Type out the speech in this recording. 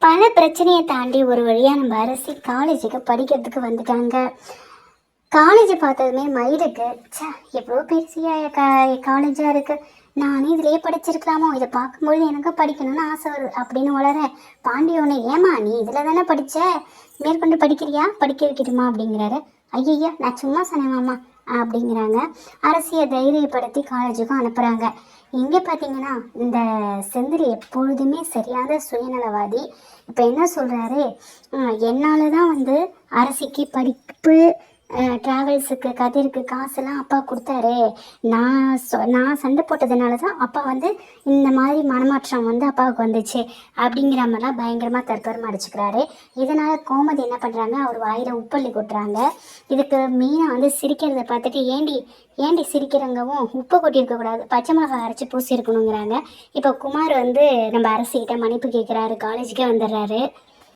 பல பிரச்சனையை தாண்டி ஒரு வழியாக நம்ம அரசி காலேஜுக்கு படிக்கிறதுக்கு வந்துட்டாங்க. காலேஜ் பார்த்ததுமே மயிலுக்கு எவ்வளோ பெருசியா காலேஜாக இருக்குது, நானே இதிலேயே படிச்சிருக்கலாமோ, இதை பார்க்கும்போது எனக்கு படிக்கணும்னு ஆசை வருது அப்படின்னு வளர பாண்டியவனை, ஏமா நீ இதில் தானே படித்த, மேற்கொண்டு படிக்கிறியா, படிக்க வைக்கணுமா அப்படிங்கிறாரு. ஐயா நான் சும்மா சொன்னேமாம்மா அப்படிங்கிறாங்க. அரசியை தைரியப்படுத்தி காலேஜுக்கும் அனுப்புகிறாங்க. இங்கே பார்த்தீங்கன்னா இந்த செந்தில் எப்பொழுதுமே சரியான சுயநலவாதி. இப்போ என்ன சொல்கிறாரு, என்னால் தான் வந்து அரசிக்கு படிப்பு ட்ராவல்ஸுக்கு கதிருக்கு காசெல்லாம் அப்பா கொடுத்தாரு, நான் சண்டை போட்டதுனால தான் அப்பா வந்து இந்த மாதிரி மனமாற்றம் வந்து அப்பாவுக்கு வந்துச்சு அப்படிங்கிற மாதிரிலாம் பயங்கரமாக தற்பரமாக அடிச்சுக்கிறாரு. இதனால் கோமதி என்ன பண்ணுறாங்க, அவர் வாயில் உப்பள்ளி கொட்டுறாங்க. இதுக்கு மீனா வந்து சிரிக்கிறத பார்த்துட்டு ஏண்டி சிரிக்கிறங்கவும், உப்பு கொட்டியிருக்கக்கூடாது, பச்சை மிளகாய் அரைச்சி பூசி இருக்கணுங்கிறாங்க. இப்போ குமார் வந்து நம்ம அரசிக்கிட்ட மன்னிப்பு கேட்குறாரு, காலேஜுக்கே வந்துடுறாரு.